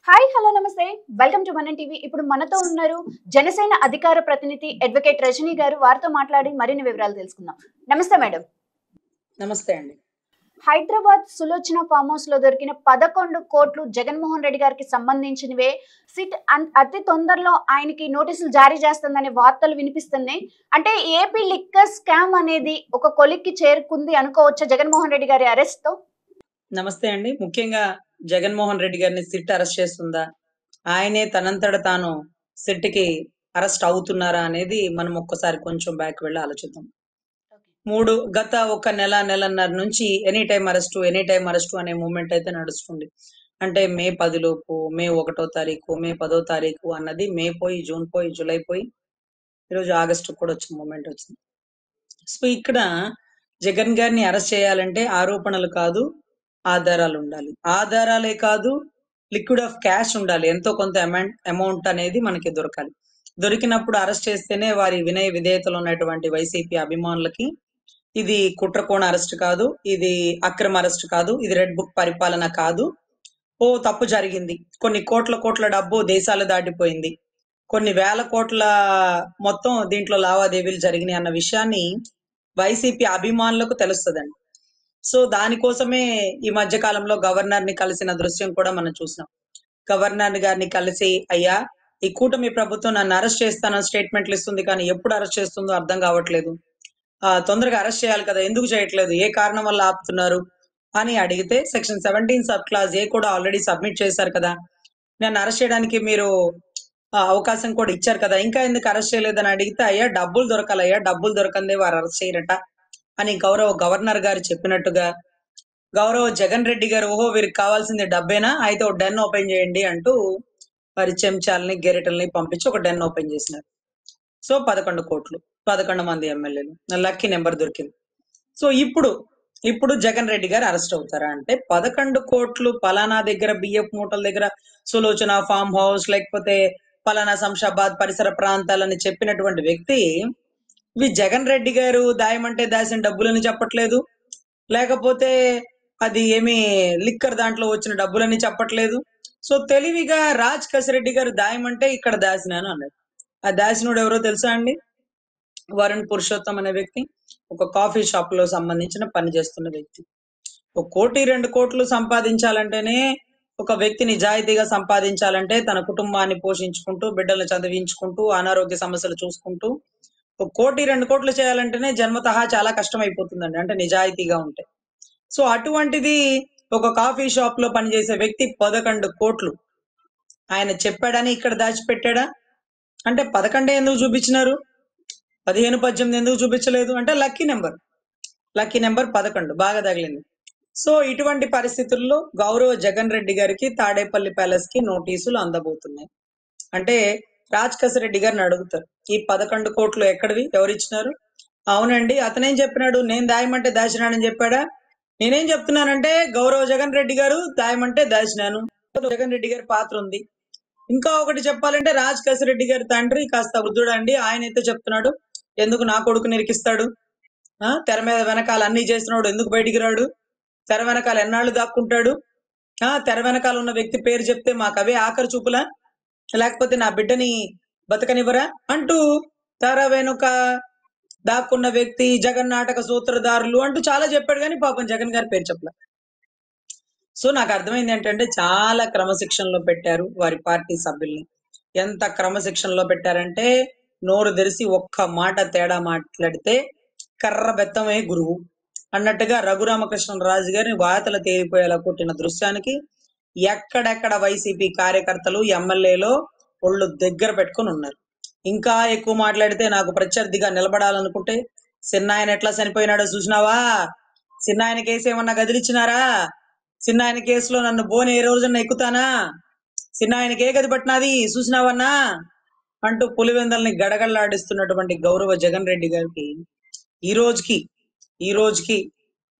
Hi hello నమస్తే welcome to Manan TV. ఇప్పుడు మనతో ఉన్నారు జనసేన అధికార ప్రతినిధి అడ్వకేట్ రజనీ గారు. వారితో మాట్లాడి మరిన్ని వివరాలు తెలుసుకుందాం. నమస్తే మేడం. నమస్తే అండి. హైదరాబాద్ సులోచన ఫామ్ హౌస్ లో దొరికిన 11 కోట్లు జగన్మోహన్ రెడ్డి గారికి సంబంధించినవే. సిట్ అతి తొందరలో ఆయనకి నోటీసులు జారీ చేస్తుందనే వార్తలు వినిపిస్తున్నాయి. అంటే ఏపీ లిక్కర్ స్కామ్ అనేది ఒక కొలిక్కి చేరుకుంది అనుకోవచ్చా జగన్మోహన్ రెడ్డి గారి అరెస్ట్ తో? నమస్తే అండి. ముఖ్యంగా జగన్మోహన్ రెడ్డి గారిని సిట్ అరెస్ట్ చేస్తుందా, ఆయనే తనంతట తాను సిట్ కి అరెస్ట్ అవుతున్నారా అనేది మనం ఒక్కసారి కొంచెం బ్యాక్ వెళ్ళి ఆలోచిద్దాం. గత ఒక నెలన్నర నుంచి ఎనీ టైం అరెస్టు అనే మూమెంట్ అయితే నడుస్తుంది. అంటే మే 10 లోపు, మే 1వ తారీఖు, మే 10వ తారీఖు అన్నది మే పోయి, జూన్ పోయి, జూలై పోయి, ఈరోజు ఆగస్టు కూడా వచ్చిన మూమెంట్ వచ్చింది. సో ఇక్కడ జగన్ గారిని అరెస్ట్ చేయాలంటే ఆరోపణలు కాదు, ఆధారాలు ఉండాలి. ఆధారాలే కాదు, లిక్విడ్ ఆఫ్ క్యాష్ ఉండాలి. ఎంతో కొంత అమౌంట్ అనేది మనకి దొరకాలి. దొరికినప్పుడు అరెస్ట్ చేస్తేనే వారి వినయ విధేయతలు ఉన్నటువంటి వైసీపీ అభిమానులకి ఇది కుట్రకోణ అరెస్ట్ కాదు, ఇది అక్రమ అరెస్ట్ కాదు, ఇది రెడ్ బుక్ పరిపాలన కాదు, తప్పు జరిగింది, కొన్ని కోట్ల డబ్బు దేశాలు దాటిపోయింది, కొన్ని వేల కోట్ల మొత్తం దీంట్లో లావాదేవీలు జరిగినాయి అన్న విషయాన్ని వైసీపీ అభిమానులకు తెలుస్తుందండి. సో దానికోసమే ఈ మధ్య కాలంలో గవర్నర్ ని కలిసిన దృశ్యం కూడా మనం చూసినాం. గవర్నర్ గారిని కలిసి, అయ్యా ఈ కూటమి ప్రభుత్వం నన్ను అరెస్ట్ చేస్తానని స్టేట్మెంట్లు ఇస్తుంది, కానీ ఎప్పుడు అరెస్ట్ చేస్తుందో అర్థం కావట్లేదు, తొందరగా అరెస్ట్ చేయాలి కదా, ఎందుకు చేయట్లేదు, ఏ కారణం వల్ల ఆపుతున్నారు అని అడిగితే, సెక్షన్ 17 సబ్ క్లాజ్ ఏ కూడా ఆల్రెడీ సబ్మిట్ చేశారు కదా, నన్ను అరెస్ట్ చేయడానికి మీరు అవకాశం కూడా ఇచ్చారు కదా, ఇంకా ఎందుకు అరెస్ట్ చేయలేదని అడిగితే, అయ్యా డబ్బులు దొరకాలయ్యా, డబ్బులు దొరకందే వారు అరెస్ట్ చేయరట అని గవర్నర్ గారు చెప్పినట్టుగా గౌరవ జగన్ రెడ్డి గారు, ఓహో వీరికి కావాల్సింది డబ్బేనా, అయితే ఒక డెన్ ఓపెన్ చేయండి అంటూ వారి చెంచాలని గెరిటల్ని పంపించి ఒక డెన్ ఓపెన్ చేసినారు. సో 11 కోట్లు, 11 మంది ఎమ్మెల్యేలు, లక్కీ నెంబర్ దొరికింది. సో ఇప్పుడు జగన్ రెడ్డి గారు అరెస్ట్ అవుతారా అంటే, 11 కోట్లు పలానా దగ్గర బియ్యపు మూటల దగ్గర సులోచన ఫామ్ హౌస్, లేకపోతే పలానా శంషాబాద్ పరిసర ప్రాంతాలని చెప్పినటువంటి వ్యక్తి జగన్ రెడ్డి గారు దాయమంటే దాసిన డబ్బులని చెప్పట్లేదు, లేకపోతే అది ఏమి లిక్కర్ దాంట్లో వచ్చిన డబ్బులని చెప్పట్లేదు. సో తెలివిగా రాజ్ కసిరెడ్డి గారు దాయమంటే ఇక్కడ దాసినాను అన్నాడు. ఆ దాసినోడు ఎవరో తెలుసా అండి? వరుణ్ పురుషోత్తం అనే వ్యక్తి, ఒక కాఫీ షాప్ లో సంబంధించిన పని చేస్తున్న వ్యక్తి. 1 కోటి 2 కోట్లు సంపాదించాలంటేనే, ఒక వ్యక్తి నిజాయితీగా సంపాదించాలంటే, తన కుటుంబాన్ని పోషించుకుంటూ, బిడ్డలను చదివించుకుంటూ, అనారోగ్య సమస్యలు చూసుకుంటూ 1 కోటి 2 కోట్లు చేయాలంటేనే జన్మతహా చాలా కష్టం అయిపోతుందండి, అంటే నిజాయితీగా ఉంటే. సో అటువంటిది ఒక కాఫీ షాప్ లో పనిచేసే వ్యక్తి 11 కోట్లు ఆయన చెప్పాడని ఇక్కడ దాచిపెట్టాడా అంటే, 11 ఎందుకు చూపించినారు, 15, 18 ఎందుకు చూపించలేదు అంటే, లక్కీ నెంబర్ 11 బాగా తగిలింది. సో ఇటువంటి పరిస్థితుల్లో గౌరవ జగన్ రెడ్డి గారికి తాడేపల్లి ప్యాలెస్ కి నోటీసులు అందబోతున్నాయి. అంటే రాజ్ కసిరెడ్డి గారిని అడుగుతారు, ఈ 11 కోట్లు ఎక్కడివి, ఎవరిచ్చినారు? అవునండి, అతనేం చెప్పినాడు, నేను దాయమంటే దాచినానని చెప్పాడా? నేనేం చెప్తున్నానంటే, గౌరవ జగన్ రెడ్డి గారు దాయమంటే దాచినాను, జగన్ రెడ్డి గారి పాత్ర ఉంది. ఇంకా ఒకటి చెప్పాలంటే, రాజ్ కసిరెడ్డి గారి తండ్రి కాస్త వృద్ధుడండి, ఆయన అయితే చెప్తున్నాడు, ఎందుకు నా కొడుకు నిరికిస్తాడు, తెర మీద వెనకాల అన్ని చేసినాడు ఎందుకు బయటికి రాడు, తెర వెనకాల ఎన్నాళ్ళు దాక్కుంటాడు, తెర వెనకాల ఉన్న వ్యక్తి పేరు చెప్తే మాకు అవే ఆఖరి చూపులా, లేకపోతే నా బిడ్డని బతకనివ్వరా అంటూ తెర వెనుక దాక్కున్న వ్యక్తి, జగన్ నాటక సూత్రధారులు అంటూ చాలా చెప్పాడు, కానీ పాపం జగన్ గారి పేరు చెప్పలే. సో నాకు అర్థమైంది ఏంటంటే, చాలా క్రమశిక్షణలో పెట్టారు వారి పార్టీ సభ్యుల్ని. ఎంత క్రమశిక్షణలో పెట్టారంటే, నోరు తెరిసి ఒక్క మాట తేడా మాట్లాడితే కర్ర బెత్తమే గురువు అన్నట్టుగా రఘురామకృష్ణరాజు గారిని వాతలు తేలిపోయేలా కొట్టిన దృశ్యానికి ఎక్కడెక్కడ వైసీపీ కార్యకర్తలు, ఎమ్మెల్యేలో ఒళ్ళు దగ్గర పెట్టుకుని ఉన్నారు. ఇంకా ఎక్కువ మాట్లాడితే, నాకు ప్రత్యర్థిగా నిలబడాలనుకుంటే, చిన్నాయన ఎట్లా చనిపోయినాడో చూసినావా, చిన్నాయన కేసు ఏమన్నా గదిలిచ్చినారా, చిన్నాయన కేసులో నన్ను బోని ఏ రోజున ఎక్కుతానా, చిన్నాయనకి ఏ గది పట్టినది చూసినావన్నా అంటూ పులివెందల్ని గడగడలాడిస్తున్నటువంటి గౌరవ జగన్ రెడ్డి గారికి ఈ రోజుకి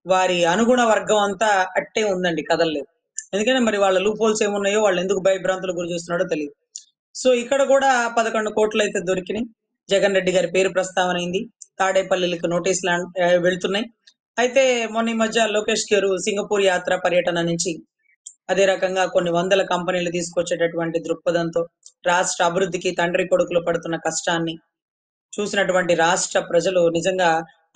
వారి అనుగుణ వర్గం అంతా అట్టే ఉందండి, కదలలేదు. ఎందుకంటే మరి వాళ్ళ లూప్ హోల్స్ ఏమున్నాయో, వాళ్ళు ఎందుకు భయభ్రాంతులు గురి చేస్తున్నాడో తెలియదు. సో ఇక్కడ కూడా 11 కోట్లు అయితే దొరికినాయి. జగన్ రెడ్డి గారి పేరు ప్రస్తావన అయింది, తాడేపల్లికి నోటీసులు వెళ్తున్నాయి. అయితే మొన్న ఈ మధ్య లోకేష్ గారు సింగపూర్ యాత్ర పర్యటన నుంచి అదే రకంగా కొన్ని వందల కంపెనీలు తీసుకొచ్చేటటువంటి దృక్పథంతో రాష్ట్ర అభివృద్ధికి తండ్రి కొడుకులు పడుతున్న కష్టాన్ని చూసినటువంటి రాష్ట్ర ప్రజలు నిజంగా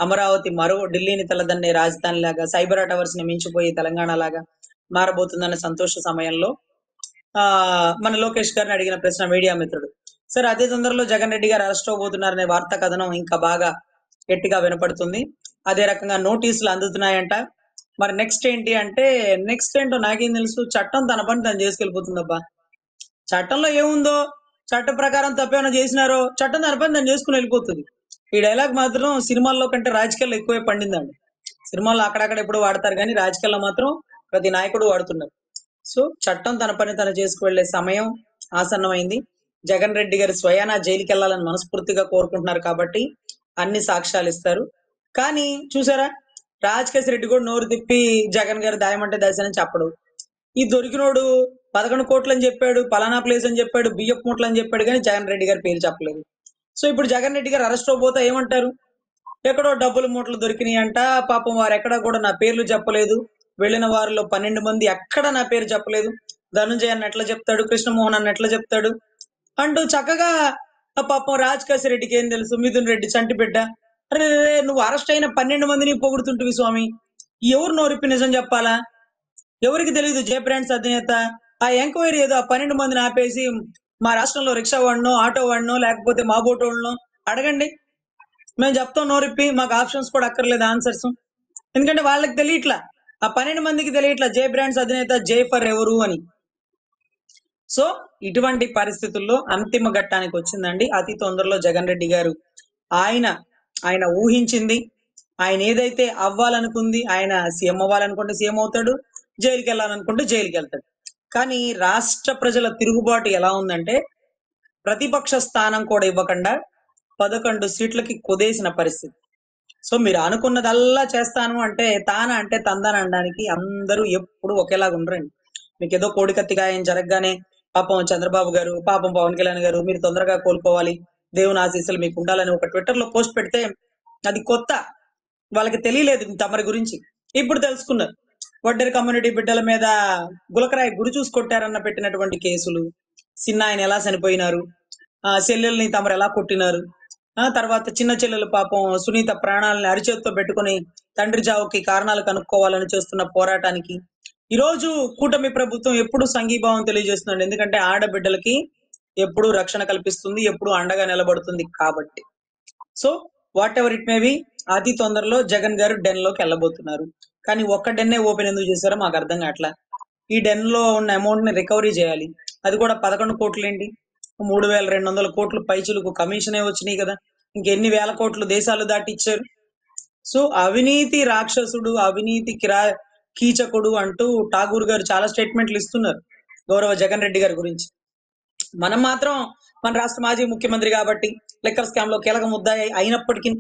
అమరావతి మరో ఢిల్లీని తలదన్నే రాజధాని లాగా, సైబర్ టవర్స్ ని మించిపోయి తెలంగాణ లాగా మారబోతుందన్న సంతోష సమయంలో ఆ మన లోకేష్ గారిని అడిగిన ప్రశ్న మీడియా మిత్రుడు, సార్ అదే తొందరలో జగన్ రెడ్డి గారు అరెస్ట్ అవబోతున్నారనే వార్తా కథనం ఇంకా బాగా గట్టిగా వినపడుతుంది. అదే రకంగా నోటీసులు అందుతున్నాయంట. మరి నెక్స్ట్ ఏంటి అంటే, నెక్స్ట్ ఏంటో నాకేం తెలుసు, చట్టం తన పని తను చేసుకెళ్ళిపోతుందబ్బా. చట్టంలో ఏముందో, చట్ట ప్రకారం తప్పేమైనా చేసినారో చట్టం తన పని తను చేసుకుని వెళ్ళిపోతుంది. ఈ డైలాగ్ మాత్రం సినిమాల్లో కంటే రాజకీయాల్లో ఎక్కువే పండిందండి. సినిమాల్లో అక్కడక్కడ ఎప్పుడు వాడతారు కానీ రాజకీయాల్లో మాత్రం ప్రతి నాయకుడు వాడుతున్నారు. సో చట్టం తన పని తను చేసుకువెళ్లే సమయం ఆసన్నమైంది. జగన్ రెడ్డి గారు స్వయానా జైలుకి వెళ్లాలని మనస్ఫూర్తిగా కోరుకుంటున్నారు కాబట్టి అన్ని సాక్ష్యాలు ఇస్తారు. కానీ చూసారా, రాజకేశ్ రెడ్డి కూడా నోరు తిప్పి జగన్ గారు దాయమంటే దాశానని చెప్పడు. ఈ దొరికినోడు 11 కోట్లు అని చెప్పాడు, పలానా ప్లేస్ అని చెప్పాడు, బియ్యపు మూటలు అని చెప్పాడు, కానీ జగన్ రెడ్డి గారి పేరు చెప్పలేదు. సో ఇప్పుడు జగన్ రెడ్డి గారు అరెస్ట్ అవబోతే ఏమంటారు, ఎక్కడో డబ్బుల మూటలు దొరికినాయి అంట, పాపం వారు ఎక్కడ కూడా నా పేర్లు చెప్పలేదు, వెళ్ళిన వారిలో 12 మంది ఎక్కడ నా పేరు చెప్పలేదు, ధనుంజయ అన్న ఎట్లా చెప్తాడు, కృష్ణమోహన్ అన్న ఎట్లా చెప్తాడు అంటూ చక్కగా పాపం రాజకేశ్ రెడ్డికి ఏం తెలుసు, మిథున్ రెడ్డి చంటి బిడ్డ, అరే నువ్వు అరెస్ట్ అయిన 12 మందిని పొగుడుతుంటివి స్వామి, ఎవరు నోరిప్పి నిజం చెప్పాలా, ఎవరికి తెలియదు జే బ్రాండ్స్ అధినేత. ఆ ఎంక్వైరీ ఏదో ఆ 12 మందిని ఆపేసి మా రాష్ట్రంలో రిక్షా వాడినో, ఆటో వాడినో, లేకపోతే మా బోటోళ్ళనో అడగండి, మేము చెప్తాం నోరిప్పి, మాకు ఆప్షన్స్ కూడా అక్కర్లేదు ఆన్సర్స్. ఎందుకంటే వాళ్ళకి తెలియట్లా, ఆ 12 మందికి తెలియట్లా జే బ్రాండ్స్ అధినేత జే ఫర్ ఎవరు అని. సో ఇటువంటి పరిస్థితుల్లో అంతిమ ఘట్టానికి వచ్చిందండి. అతి తొందరలో జగన్ రెడ్డి గారు ఆయన ఆయన ఊహించింది, ఆయన ఏదైతే అవ్వాలనుకుంది, ఆయన సీఎం అవ్వాలనుకుంటే సీఎం అవుతాడు, జైలుకి వెళ్ళాలనుకుంటే జైలుకి వెళ్తాడు. కానీ రాష్ట్ర ప్రజల తిరుగుబాటు ఎలా ఉందంటే, ప్రతిపక్ష స్థానం కూడా ఇవ్వకుండా 11 సీట్లకి కుదేసిన పరిస్థితి. సో మీరు అనుకున్నదల్లా చేస్తాను అంటే, తాన అంటే తందాన అనడానికి అందరూ ఎప్పుడు ఒకేలాగా ఉండరండి. మీకు ఏదో కోడికత్తి గాయం జరగగానే పాపం చంద్రబాబు గారు, పాపం పవన్ కళ్యాణ్ గారు మీరు తొందరగా కోలుకోవాలి, దేవుని ఆశీస్సులు మీకు ఉండాలని ఒక ట్విట్టర్ లో పోస్ట్ పెడితే అది కొత్త, వాళ్ళకి తెలియలేదు తమరి గురించి, ఇప్పుడు తెలుసుకున్నారు. వడ్డెర కమ్యూనిటీ బిడ్డల మీద గులకరాయి గురి చూసి కొట్టారన్న పెట్టినటువంటి కేసులు, చిన్న ఆయన ఎలా చనిపోయినారు, చెల్లెల్ని తమరు ఎలా కొట్టినారు, తర్వాత చిన్న చెల్లెలు పాపం సునీత ప్రాణాలను అరిచేతితో పెట్టుకుని తండ్రి చావుకి కారణాలు కనుక్కోవాలని చేస్తున్న పోరాటానికి ఈ రోజు కూటమి ప్రభుత్వం ఎప్పుడు సంఘీభావం తెలియజేస్తుంది. ఎందుకంటే ఆడబిడ్డలకి ఎప్పుడు రక్షణ కల్పిస్తుంది, ఎప్పుడు అండగా నిలబడుతుంది కాబట్టి. So what ever it may be, అతి తొందరలో జగన్ గారు డెన్ లోకి వెళ్ళబోతున్నారు. కానీ ఒక్క డెన్నే ఓపెన్ ఎందుకు చేశారో మాకు అర్థం కావట్లా. ఈ డెన్ లో ఉన్న అమౌంట్ ని రికవరీ చేయాలి, అది కూడా 11 కోట్లు ఏంటి, 3,200 కోట్లు పైచులకు కమిషనే వచ్చినాయి కదా, ఇంకెన్ని వేల కోట్లు దేశాలు దాటిచ్చారు. సో అవినీతి రాక్షసుడు, అవినీతి కీచకుడు అంటూ ఠాగూర్ గారు చాలా స్టేట్మెంట్లు ఇస్తున్నారు గౌరవ జగన్ రెడ్డి గారి గురించి. మనం మాత్రం మన రాష్ట్ర మాజీ ముఖ్యమంత్రి కాబట్టి లిక్కర్ స్కామ్ లో కీలక ముద్దాయి అయినప్పటికీ,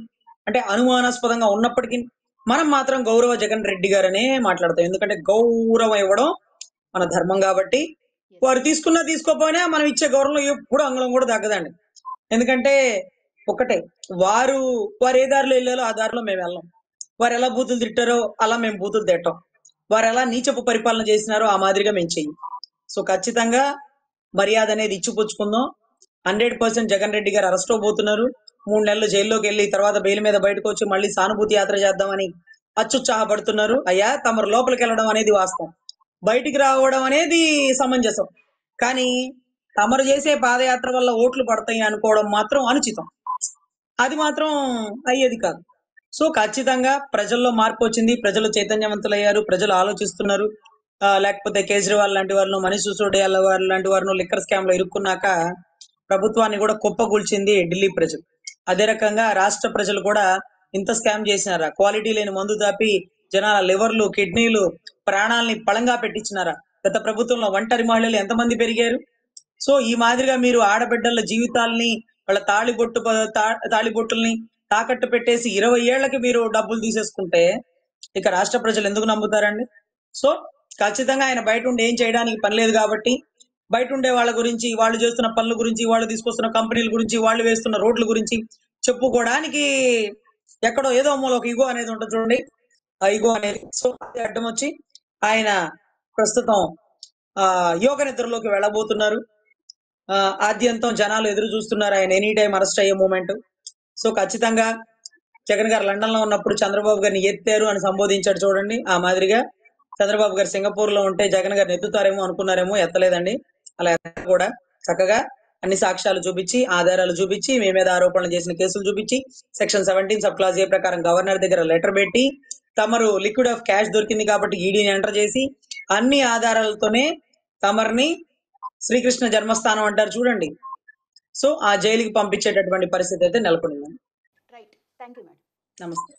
అంటే అనుమానాస్పదంగా ఉన్నప్పటికీ మనం మాత్రం గౌరవ జగన్ రెడ్డి గారనే మాట్లాడతాం. ఎందుకంటే గౌరవం ఇవ్వడం మన ధర్మం కాబట్టి. వారు తీసుకున్నా తీసుకోపోయినా మనం ఇచ్చే గౌరవం ఎప్పుడు అంగుళం కూడా తగ్గదండి. ఎందుకంటే ఒకటే, వారు ఏ దారిలో వెళ్ళారో ఆ దారిలో మేము వెళ్ళాం, వారు ఎలా బూతులు తిట్టారో అలా మేము బూతులు తిట్టాం, వారు ఎలా నీచపు పరిపాలన చేసినారో ఆ మాదిరిగా మేము చెయ్యం. సో ఖచ్చితంగా మర్యాద అనేది ఇచ్చిపుచ్చుకుందాం. 100% జగన్ రెడ్డి గారు అరెస్ట్ అవబోతున్నారు. 3 నెలలు జైల్లోకి వెళ్ళి తర్వాత బెయిల్ మీద బయటకు వచ్చి మళ్ళీ సానుభూతి యాత్ర చేద్దామని అత్యుత్సాహపడుతున్నారు. అయ్యా తమరు లోపలికి వెళ్ళడం అనేది వాస్తవం, బయటికి రావడం అనేది సమంజసం, కానీ తమరు చేసే పాదయాత్ర వల్ల ఓట్లు పడతాయి అనుకోవడం మాత్రం అనుచితం, అది మాత్రం అయ్యేది కాదు. సో ఖచ్చితంగా ప్రజల్లో మార్పు వచ్చింది, ప్రజలు చైతన్యవంతులయ్యారు, ప్రజలు ఆలోచిస్తున్నారు. లేకపోతే కేజ్రీవాల్ లాంటి వారిను, మనీష్ సిసోడియా లాంటి వారిను లిక్కర్ స్కామ్ లో ఇరుక్కున్నాక ప్రభుత్వాన్ని కూడా కుప్పగూల్చింది ఢిల్లీ ప్రజలు. అదే రకంగా రాష్ట్ర ప్రజలు కూడా ఇంత స్కామ్ చేసినారా, క్వాలిటీ లేని మందు దాపి జనాల లివర్లు, కిడ్నీలు, ప్రాణాలని పళంగా పెట్టించినారా? గత ప్రభుత్వంలో ఒంటరి మహిళలు ఎంతమంది పెరిగారు? సో ఈ మాదిరిగా మీరు ఆడబిడ్డల జీవితాలని, వాళ్ళ తాళిబొట్టుల్ని తాకట్టు పెట్టేసి 20 ఏళ్లకి మీరు డబ్బులు తీసేసుకుంటే ఇక రాష్ట్ర ప్రజలు ఎందుకు నమ్ముతారండి? సో ఖచ్చితంగా ఆయన బయట ఉండి ఏం చేయడానికి పని లేదు కాబట్టి, బయట ఉండే వాళ్ళ గురించి, వాళ్ళు చేస్తున్న పనుల గురించి, వాళ్ళు తీసుకొస్తున్న కంపెనీల గురించి, వాళ్ళు వేస్తున్న రోడ్ల గురించి చెప్పుకోవడానికి ఎక్కడో ఏదో మూల ఒక ఇగో అనేది ఉంటుంది చూడండి, ఆ ఇగో అనేది. సో అది అడ్డం వచ్చి ఆయన ప్రస్తుతం యోగ నిద్రలోకి వెళ్ళబోతున్నారు. ఆద్యంతం జనాలు ఎదురు చూస్తున్నారు ఆయన ఎనీ టైం అరెస్ట్ అయ్యే మూమెంట్. సో ఖచ్చితంగా జగన్ గారు లండన్ లో ఉన్నప్పుడు చంద్రబాబు గారిని ఎత్తారు అని సంబోధించాడు చూడండి. ఆ మాదిరిగా చంద్రబాబు గారు సింగపూర్ లో ఉంటే జగన్ గారిని ఎత్తుతారేమో అనుకున్నారేమో, ఎత్తలేదండి. అలా కూడా చక్కగా అన్ని సాక్ష్యాలు చూపించి, ఆధారాలు చూపించి, మీ మీద ఆరోపణలు చేసిన కేసులు చూపించి, సెక్షన్ 17 సబ్ క్లాజ్ ఏ ప్రకారం గవర్నర్ దగ్గర లెటర్ పెట్టి, తమరు లిక్విడ్ ఆఫ్ క్యాష్ దొరికింది కాబట్టి ఈడీని ఎంటర్ చేసి, అన్ని ఆధారాలతోనే తమరిని శ్రీకృష్ణ జన్మస్థానం అంటారు చూడండి, సో ఆ జైలుకి పంపించేటటువంటి పరిస్థితి అయితే నెలకొంది. Right, thank you madam. నమస్తే.